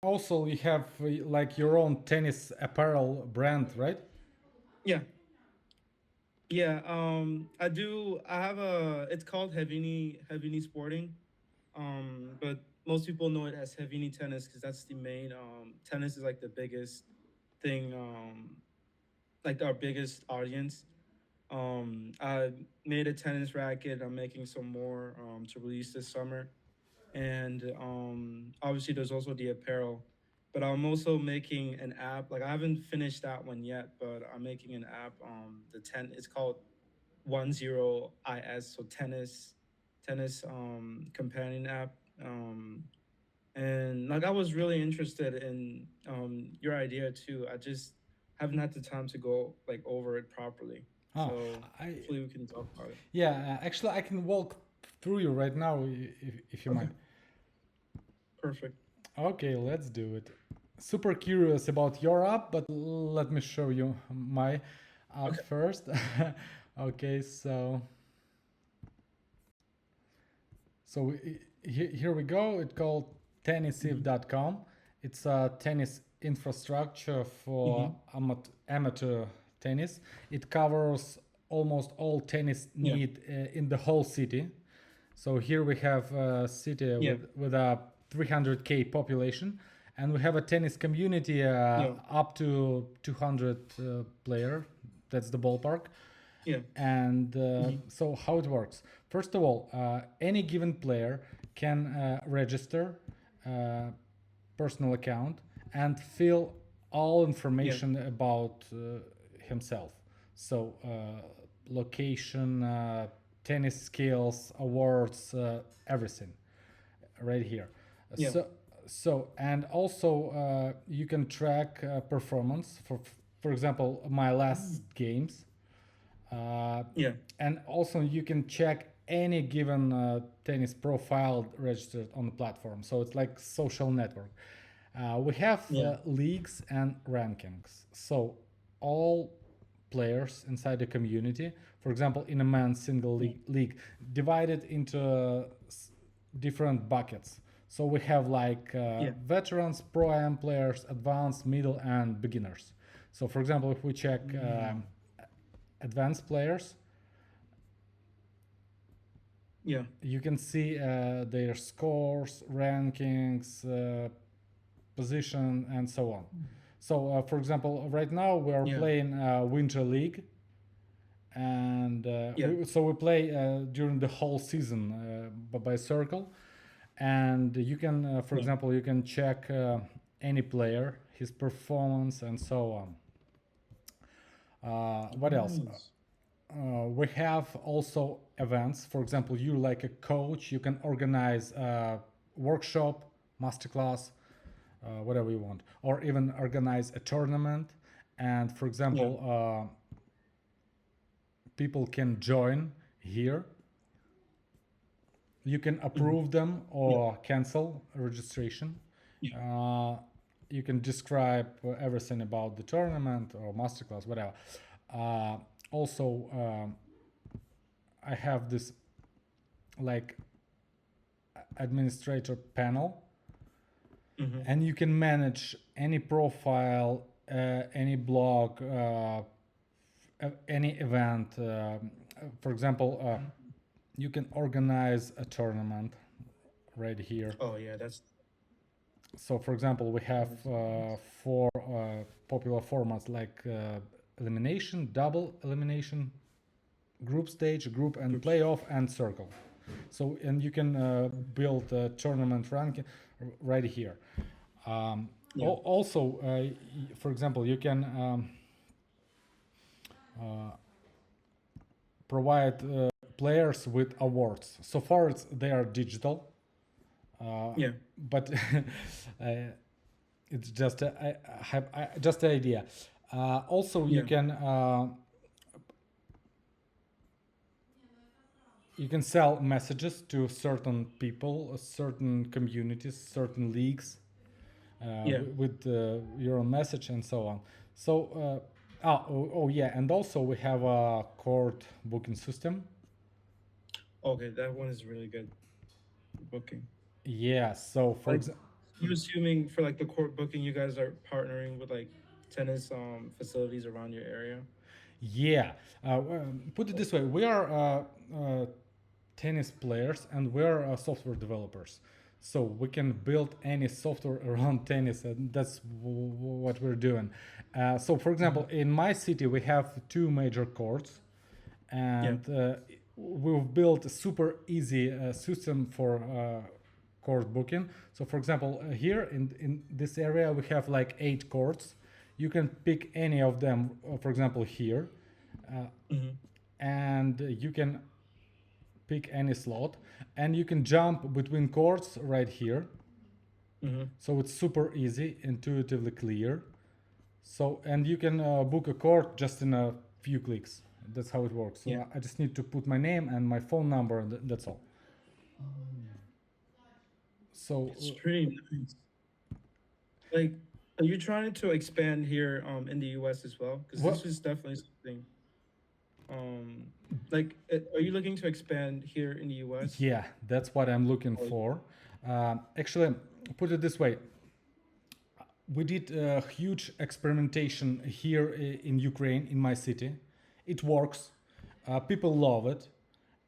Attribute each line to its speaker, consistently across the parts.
Speaker 1: Also, you have like your own tennis apparel brand, right?
Speaker 2: Yeah, yeah. I do. I have a. It's called Hevini Sporting. But most people know it as Hevini Tennis because that's the main. Tennis is like the biggest thing. Like our biggest audience. I made a tennis racket. I'm making some more to release this summer, and obviously there's also the apparel. But I'm also making an app. Like I haven't finished that one yet, but I'm making an app. It's called 10is, so tennis companion app. And like I was really interested in your idea too. I just haven't had the time to go like over it properly.
Speaker 1: Oh,
Speaker 2: So
Speaker 1: I
Speaker 2: hopefully we can talk about it.
Speaker 1: yeah. Actually, I can walk through you right now if you
Speaker 2: Okay,
Speaker 1: mind.
Speaker 2: perfect.
Speaker 1: Okay, let's do it. Super curious about your app, but let me show you my app
Speaker 2: Okay.
Speaker 1: first. Okay, here we go. It's called
Speaker 2: Mm-hmm.
Speaker 1: tennisif.com. It's a tennis infrastructure for
Speaker 2: Mm-hmm.
Speaker 1: amateur tennis. It covers almost all tennis
Speaker 2: Yeah.
Speaker 1: need in the whole city. So here we have a city
Speaker 2: Yeah.
Speaker 1: with a 300K population, and we have a tennis community
Speaker 2: Yeah.
Speaker 1: up to 200 player. That's the ballpark.
Speaker 2: Yeah.
Speaker 1: And
Speaker 2: Mm-hmm.
Speaker 1: so how it works? First of all, any given player can register a personal account and fill all
Speaker 2: Yeah.
Speaker 1: information about himself. So location, tennis skills, awards, everything right here.
Speaker 2: Yeah.
Speaker 1: So and also you can track performance for example my last
Speaker 2: Mm.
Speaker 1: games, uh,
Speaker 2: Yeah.
Speaker 1: and also you can check any given tennis profile registered on the platform. So it's like social network. We have
Speaker 2: Yeah.
Speaker 1: leagues and rankings. So all players inside the community, for example, in a men's single
Speaker 2: Yeah.
Speaker 1: league divided into different buckets. So we have like
Speaker 2: Yeah.
Speaker 1: veterans, pro am players, advanced, middle, and beginners. So, for example, if we check
Speaker 2: Mm.
Speaker 1: advanced players,
Speaker 2: Yeah.
Speaker 1: you can see their scores, rankings, position, and so on. So, for example, right now we are
Speaker 2: Yeah.
Speaker 1: playing Winter League, and
Speaker 2: Yeah.
Speaker 1: we play during the whole season by circle, and you can, for
Speaker 2: Yeah.
Speaker 1: example, you can check any player, his performance, and so on. What else?
Speaker 2: Nice.
Speaker 1: We have also events. For example, you like a coach, you can organize a workshop, masterclass, whatever you want, or even organize a tournament. And for
Speaker 2: Yeah.
Speaker 1: example, people can join here. You can
Speaker 2: Mm-hmm.
Speaker 1: approve them
Speaker 2: Yeah.
Speaker 1: or cancel registration.
Speaker 2: Yeah.
Speaker 1: Uh, you can describe everything about the tournament or masterclass, whatever. Uh, Also, I have this like administrator panel,
Speaker 2: Mm-hmm.
Speaker 1: and you can manage any profile, any blog, any event. For example, you can organize a tournament right here.
Speaker 2: Oh yeah, that's
Speaker 1: So, for example, we have
Speaker 2: that's nice.
Speaker 1: four popular formats like elimination, double elimination, group stage, group and
Speaker 2: Groups.
Speaker 1: playoff, and circle. So, and you can build a tournament ranking right here.
Speaker 2: Yeah.
Speaker 1: Also, for example, you can uh, provide players with awards. So far, they are digital, uh,
Speaker 2: Yeah.
Speaker 1: but uh, it's just just an idea. Also,
Speaker 2: Yeah.
Speaker 1: you can sell messages to certain people, certain communities, certain leagues
Speaker 2: Yeah.
Speaker 1: with your own message and so on. So, yeah, and also we have a court booking system.
Speaker 2: Okay, that one is really good. Booking.
Speaker 1: Yeah. So, for
Speaker 2: Like
Speaker 1: example.
Speaker 2: I'm assuming for like the court booking, you guys are partnering with like tennis facilities around your area.
Speaker 1: Yeah, put it this way: we are tennis players and we're software developers, so we can build any software around tennis, and that's what we're doing. So, for
Speaker 2: Mhm.
Speaker 1: example, in my city, we have two major courts,
Speaker 2: Yeah.
Speaker 1: and we've built a super easy system for court booking. So, for example, here in this area, we have like 8 courts. You can pick any of them, for example, here, uh,
Speaker 2: Hmm.
Speaker 1: and you can pick any slot, and you can jump between courts right here.
Speaker 2: Hmm.
Speaker 1: So it's super easy, intuitively clear. So, and you can book a court just in a few clicks. That's how it works.
Speaker 2: Yeah.
Speaker 1: So I just need to put my name and my phone number, and that's all. So
Speaker 2: It's pretty nice. Like, are you trying to expand here in the U.S. as well? Because
Speaker 1: what?
Speaker 2: this is definitely something. Um, like, are you looking to expand here in the U.S.?
Speaker 1: Yeah, that's what I'm looking
Speaker 2: Or,
Speaker 1: for. Actually, put it this way: we did a huge experimentation here in Ukraine, in my city. It works. People love it,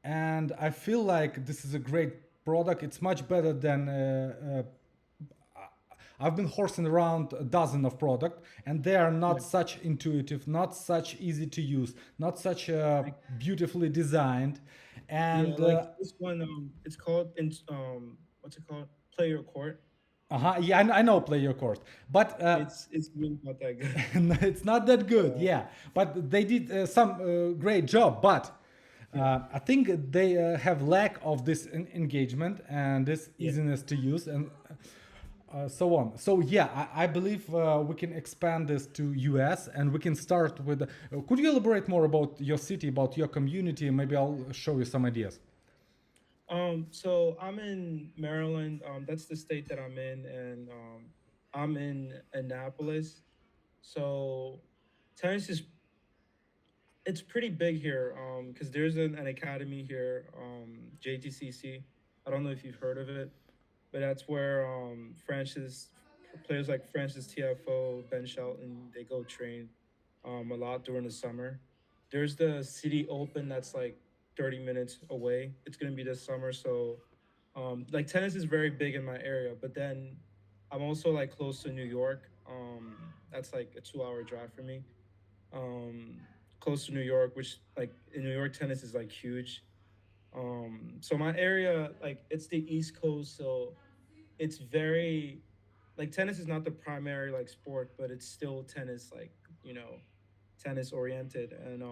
Speaker 1: and I feel like this is a great product. It's much better than I've been horsing around a dozen of product, and they are
Speaker 2: yeah,
Speaker 1: not such intuitive, not such easy to use, not such
Speaker 2: like,
Speaker 1: beautifully designed,
Speaker 2: yeah,
Speaker 1: and
Speaker 2: like this one. It's called in what's it called? Player court.
Speaker 1: yeah, I know Play Your Course, but
Speaker 2: It's really not that good.
Speaker 1: it's not that good.
Speaker 2: Uh,
Speaker 1: Yeah, but they did some great job. But
Speaker 2: yeah,
Speaker 1: I think they have lack of this engagement and this
Speaker 2: yeah.
Speaker 1: easiness to use, and so on. So yeah, I believe we can expand this to US, and we can start with. Could you elaborate more about your city, about your community? Maybe I'll show you some ideas.
Speaker 2: So I'm in Maryland. That's the state that I'm in, and I'm in Annapolis. So tennis is it's pretty big here. Because there's an academy here, JTCC. I don't know if you've heard of it, but that's where Francis players like Francis TFO, Ben Shelton, they go train a lot during the summer. There's the City Open that's like 30 minutes away. It's gonna be this summer, so like tennis is very big in my area. But then I'm also like close to New York. That's like a 2 hour drive for me. Um, Close to New York, which like in New York tennis is like huge. So my area, like it's the East Coast, so it's very like tennis is not the primary like sport, but it's still tennis, like you know, tennis oriented, and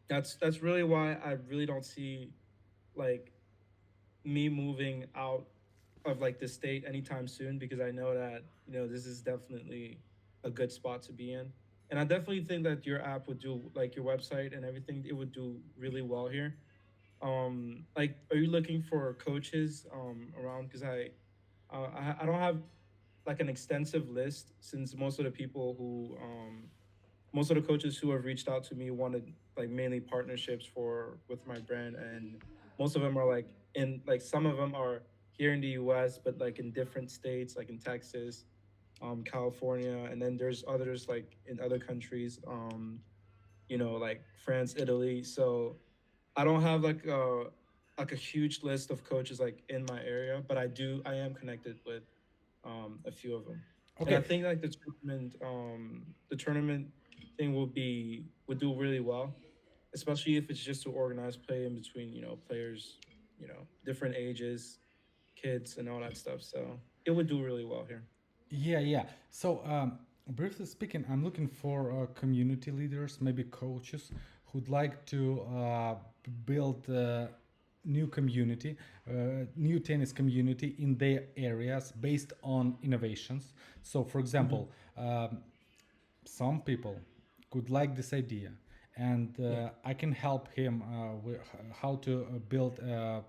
Speaker 2: that's really why I really don't see like me moving out of like the state anytime soon because I know that this is definitely a good spot to be in, and I definitely think that your app would do like your website and everything. It would do really well here. Like, are you looking for coaches around? Because I don't have like an extensive list since most of the coaches who have reached out to me wanted like mainly partnerships for with my brand, and most of them are like in like some of them are here in the US but like in different states like in Texas, California, and then there's others like in other countries, like France, Italy. So I don't have like a huge list of coaches like in my area, but I am connected with a few of them. And I
Speaker 1: Okay.
Speaker 2: think like the tournament thing would do really well, especially if it's just to organize play in between, players, different ages, kids and all that stuff. So it would do really well here.
Speaker 1: Yeah, yeah. So, briefly speaking, I'm looking for community leaders, maybe coaches who'd like to build a new community, new tennis community in their areas based on innovations. So, for
Speaker 2: Hmm.
Speaker 1: example, some people could like this idea, and
Speaker 2: Yeah.
Speaker 1: I can help him with how to build a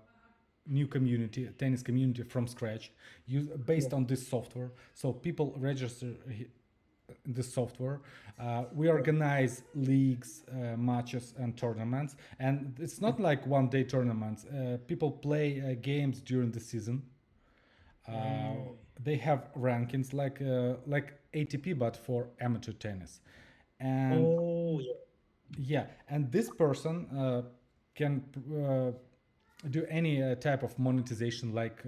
Speaker 1: new community, tennis community from scratch,
Speaker 2: Yeah.
Speaker 1: based on this software. So people register this software. We
Speaker 2: Yeah.
Speaker 1: organize leagues, matches, and tournaments, and it's not like one-day tournaments. People play games during the season. Uh,
Speaker 2: Mm.
Speaker 1: they have rankings like ATP but for amateur tennis, and
Speaker 2: Oh yeah.
Speaker 1: yeah, and this person can do any type of monetization like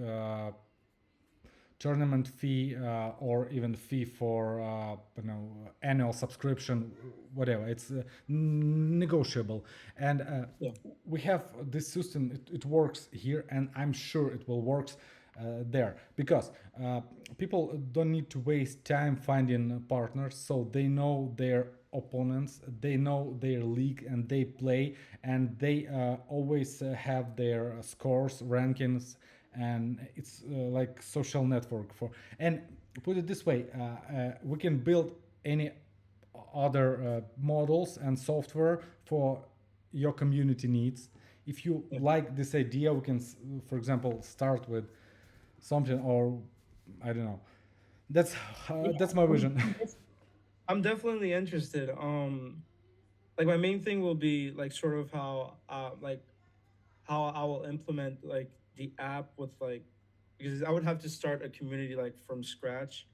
Speaker 1: tournament fee or even fee for annual subscription, whatever. It's negotiable, and
Speaker 2: Yeah.
Speaker 1: we have this system. It works here, and I'm sure it will work there because people don't need to waste time finding partners, so they know their opponents, they know their league, and they play, and they always have their scores, rankings, and it's like social network for. And put it this way, we can build any other models and software for your community needs. If you
Speaker 2: Yeah.
Speaker 1: like this idea, we can, for example, start with something, or I don't know. That's
Speaker 2: Yeah.
Speaker 1: that's my
Speaker 2: I'm,
Speaker 1: vision.
Speaker 2: I'm I'm definitely interested. Like my main thing will be like sort of how I will implement like the app with like because I would have to start a community like from scratch.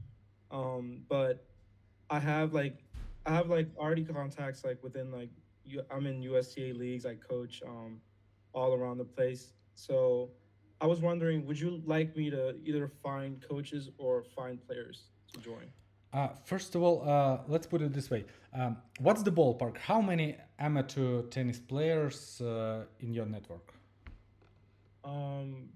Speaker 2: But I have like I have like already contacts like within like I'm in USTA leagues. I coach all around the place. So I was wondering, would you like me to either find coaches or find players to join?
Speaker 1: First of all, let's put it this way. What's the ballpark? How many amateur tennis players in your network?
Speaker 2: Um,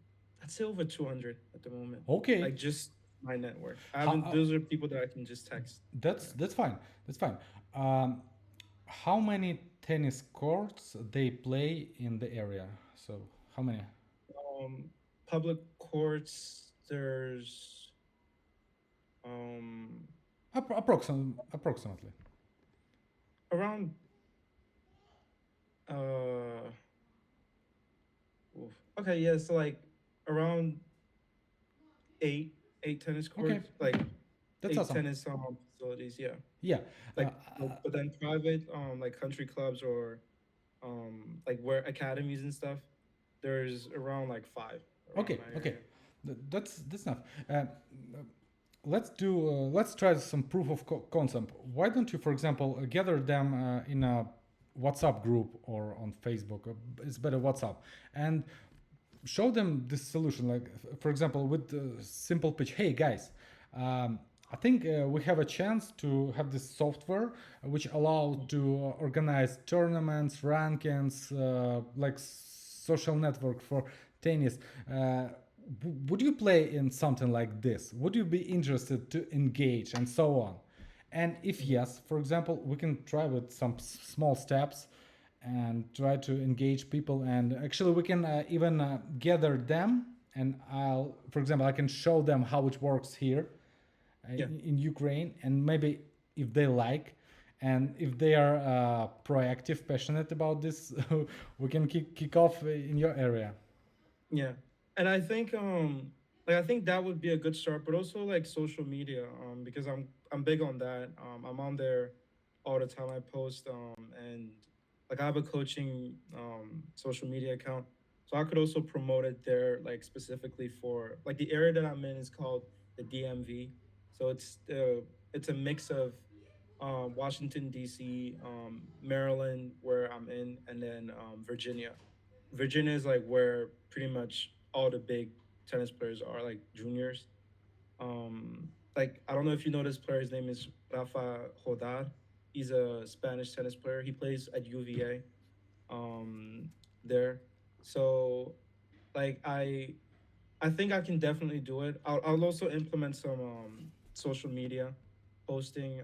Speaker 2: I'd say over 200 at the moment.
Speaker 1: Okay.
Speaker 2: Like just my network. I
Speaker 1: How,
Speaker 2: haven't. Those are people that I can just text.
Speaker 1: that's
Speaker 2: Yeah.
Speaker 1: that's fine. That's fine. Um, how many tennis courts they play in the area? So how many?
Speaker 2: Um, Public courts. There's um
Speaker 1: Approximately.
Speaker 2: around uh. Oof. Okay, yeah. So like around eight tennis
Speaker 1: Okay,
Speaker 2: courts, like
Speaker 1: that's
Speaker 2: eight
Speaker 1: awesome.
Speaker 2: tennis facilities. Yeah.
Speaker 1: Yeah.
Speaker 2: Like, but then private like country clubs or like where academies and stuff. There's around like five around
Speaker 1: Okay.
Speaker 2: my
Speaker 1: Okay.
Speaker 2: area.
Speaker 1: That's enough. Let's try some proof of concept. Why don't you, for example, gather them in a WhatsApp group or on Facebook? It's better WhatsApp, and show them this solution. Like, for example, with the simple pitch. Hey guys, I think we have a chance to have this software which allows to organize tournaments, rankings, like social network for tennis. Would you play in something like this? Would you be interested to engage and so on? And if
Speaker 2: Mhm.
Speaker 1: yes, for example, we can try with some small steps and try to engage people. And actually, we can even gather them. And for example, I can show them how it works here
Speaker 2: Yeah.
Speaker 1: in Ukraine, and maybe if they like, and if they are proactive, passionate about this, we can kick off in your area.
Speaker 2: Yeah. And I think like I think that would be a good start, but also like social media because I'm big on that. I'm on there all the time. I post and like I have a coaching social media account. So I could also promote it there like specifically for like the area that I'm in is called the DMV. So it's a mix of Washington D.C., Maryland, where I'm in, and then Virginia. Virginia is like where pretty much all the big tennis players are, like juniors. Like I don't know if you know this player. His name is Rafa Hodar. He's a Spanish tennis player. He plays at UVA. Um, there. So, like I think I can definitely do it. I'll also implement some social media posting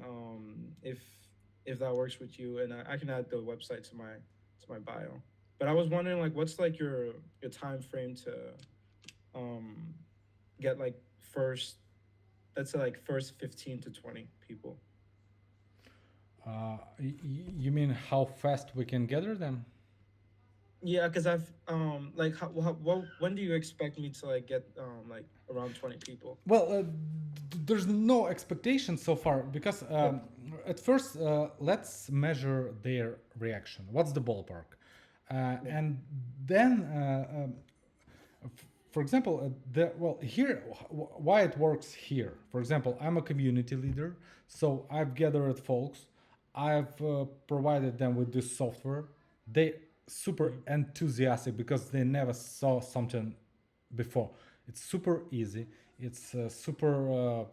Speaker 2: if that works with you, and I can add the website to my bio. But I was wondering like what's like your time frame to um get like first let's say like first 15 to 20 people.
Speaker 1: You mean how fast we can gather them?
Speaker 2: Yeah, because I've like when do you expect me to like get like around 20 people?
Speaker 1: Well, there's no expectation so far because
Speaker 2: Yeah.
Speaker 1: at first let's measure their reaction. What's the ballpark?
Speaker 2: Yeah.
Speaker 1: And then for example, here, why it works here. For example, I'm a community leader, so I've gathered folks, I've provided them with this software. They super
Speaker 2: Mhm.
Speaker 1: enthusiastic because they never saw something before. It's super easy. It's super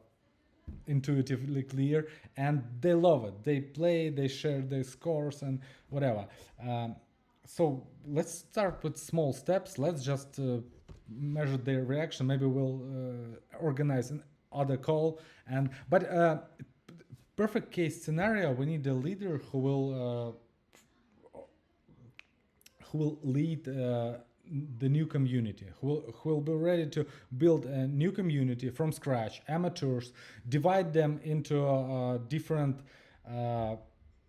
Speaker 1: intuitively clear, and they love it. They play, they share their scores and whatever. um, so let's start with small steps. Let's just measure their reaction. Maybe we'll organize an other call. And but perfect case scenario, we need a leader who will lead the new community, who will be ready to build a new community from scratch, amateurs, divide them into different uh,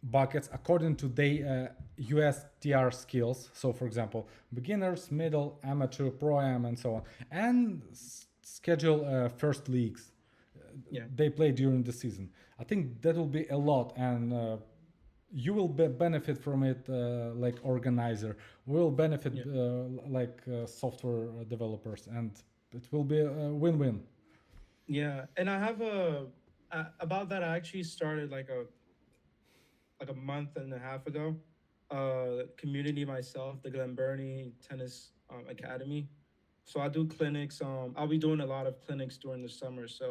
Speaker 1: buckets according to their USTR skills. So, for example, beginners, middle, amateur, pro am, and so on, and schedule first leagues
Speaker 2: Yeah.
Speaker 1: they play during the season. I think that will be a lot, and you will benefit from it like organizer. We will benefit
Speaker 2: Yeah.
Speaker 1: like software developers, and it will be a win-win.
Speaker 2: Yeah. And I have about that. I actually started like a month and a half ago. Community myself, the Glenburnie Tennis Academy. So I do clinics. I'll be doing a lot of clinics during the summer. So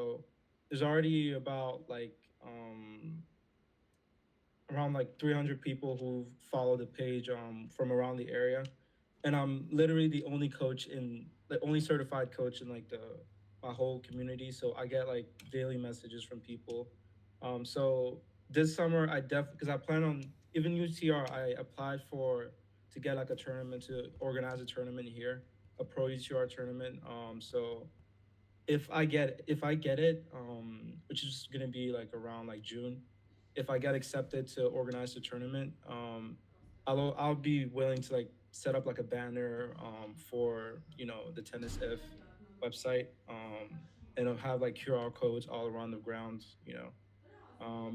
Speaker 2: there's already about around like 300 people who follow the page from around the area, and I'm literally the only certified coach in like the my whole community. So I get like daily messages from people. So this summer I because I plan on even UTR. I applied for to get like a tournament to organize a tournament here, a pro UTR tournament. So if I get it, which is gonna be like around like June, if I get accepted to organize the tournament, I'll be willing to like set up like a banner for the Tennis If website, and I'll have like QR codes all around the grounds,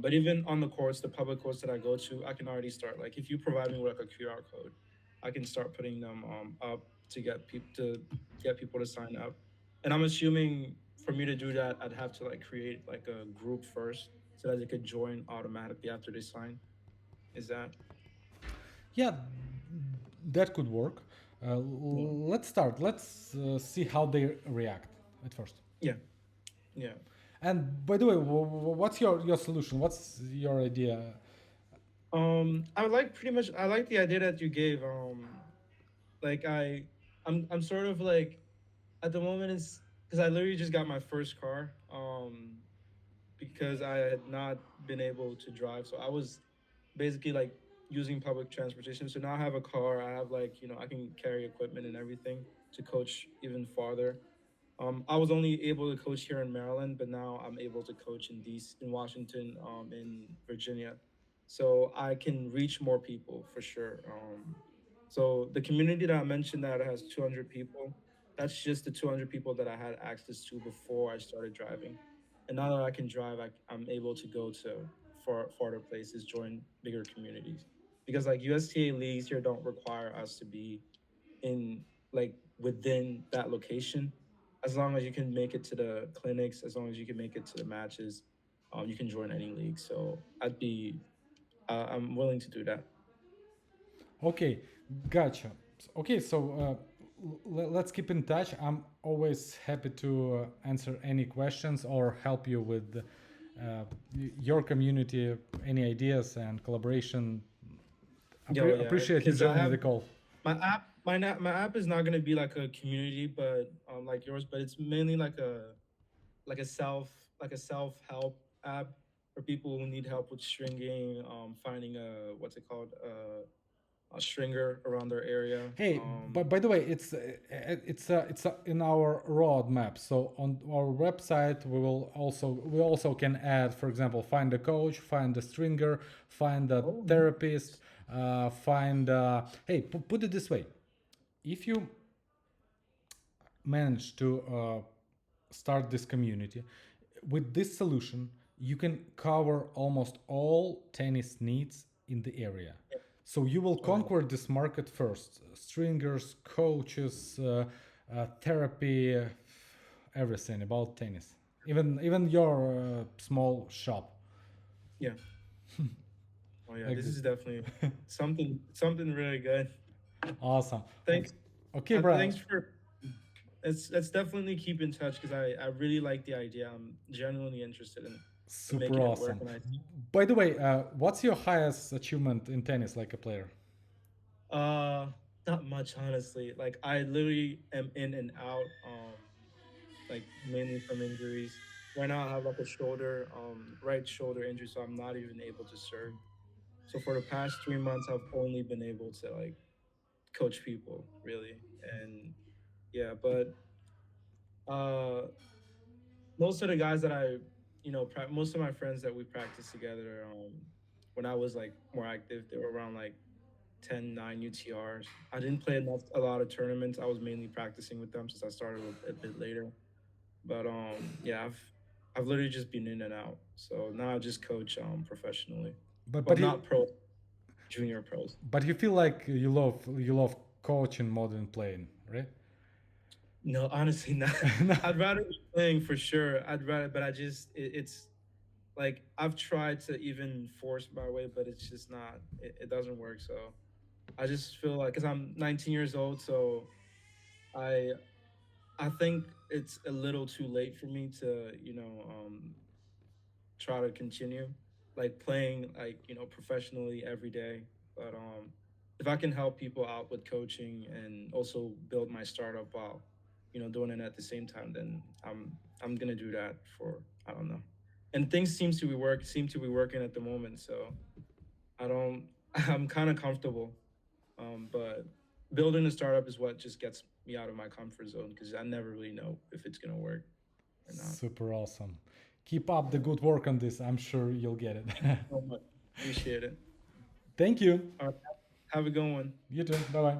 Speaker 2: but even on the courts, the public courts that I go to, I can already start. Like if you provide me with like a QR code, I can start putting them up to get people to sign up. And I'm assuming for me to do that, I'd have to like create like a group first so that they could join automatically after they sign. Is that?
Speaker 1: Yeah, that could work.
Speaker 2: Yeah.
Speaker 1: Let's start. Let's see how they react at first.
Speaker 2: Yeah. Yeah.
Speaker 1: And by the way, what's your solution? What's your idea?
Speaker 2: I like pretty much. I like the idea that you gave. Like I'm sort of like at the moment it's because I literally just got my first car. Because I had not been able to drive, so I was basically like using public transportation. So now I have a car. I have like I can carry equipment and everything to coach even farther. I was only able to coach here in Maryland, but now I'm able to coach in DC, in Washington, in Virginia, so I can reach more people for sure. So the community that I mentioned that has 200 people, that's just the 200 people that I had access to before I started driving, and now that I can drive, I'm able to go to farther places, join bigger communities, because like USTA leagues here don't require us to be in like within that location. As long as you can make it to the clinics, as long as you can make it to the matches, you can join any league. So I'm willing to do that.
Speaker 1: Okay, gotcha. Okay, so let's keep in touch. I'm always happy to answer any questions or help you with your community, any ideas and collaboration.
Speaker 2: Yo, yeah,
Speaker 1: Appreciate you
Speaker 2: because I
Speaker 1: joining
Speaker 2: have
Speaker 1: the call.
Speaker 2: my app is not gonna be like a community, but like yours, but it's mainly like a self like a self help app for people who need help with stringing, finding what's it called, a stringer around their area.
Speaker 1: Hey, but by the way, it's in our roadmap. So on our website, we also can add, for example, find a coach, find a stringer, find a
Speaker 2: Oh,
Speaker 1: therapist,
Speaker 2: nice.
Speaker 1: find. Hey, put it this way: if you manage to start this community with this solution, you can cover almost all tennis needs in the area. So you will
Speaker 2: Oh,
Speaker 1: conquer this market first: stringers, coaches, therapy, everything about tennis. Even your small shop.
Speaker 2: Yeah. Oh yeah,
Speaker 1: Like
Speaker 2: this
Speaker 1: this.
Speaker 2: is definitely something really good.
Speaker 1: Awesome.
Speaker 2: Thanks.
Speaker 1: Okay, bro.
Speaker 2: Thanks for. Let's definitely keep in touch because I really like the idea. I'm genuinely interested in
Speaker 1: Super
Speaker 2: making it work,
Speaker 1: awesome.
Speaker 2: and I
Speaker 1: By the way, what's your highest achievement in tennis, like a player?
Speaker 2: uh not much honestly. Like I literally am in and out. Like mainly from injuries. Right now I have like a shoulder, right shoulder injury, so I'm not even able to serve. So for the past 3 months, I've only been able to like coach people really, and yeah. But uh, most of the guys that most of my friends that we practiced together, when I was like more active, they were around like 10, 9 UTRs. I didn't play a lot of tournaments. I was mainly practicing with them since I started a bit later. But yeah, I've literally just been in and out. So now I just coach professionally.
Speaker 1: But
Speaker 2: Well,
Speaker 1: but you
Speaker 2: not pro, junior pros.
Speaker 1: but you feel like you love coaching more than playing, right?
Speaker 2: No, honestly, not.
Speaker 1: No.
Speaker 2: I'd rather be playing for sure. I'd rather, but it's like I've tried to even force my way, but it's just not. It doesn't work. So I just feel like because I'm 19 years old, so I I think it's a little too late for me to try to continue like playing like professionally every day. But if I can help people out with coaching and also build my startup while doing it at the same time, then I'm gonna do that for I don't know. And things seem to be working at the moment, so I don't I'm kind of comfortable. But building a startup is what just gets me out of my comfort zone because I never really know if it's gonna work or not.
Speaker 1: Super awesome. Keep up the good work on this. I'm sure you'll get it.
Speaker 2: So much appreciate it.
Speaker 1: Thank you.
Speaker 2: All right, have a good one.
Speaker 1: You too. Bye bye.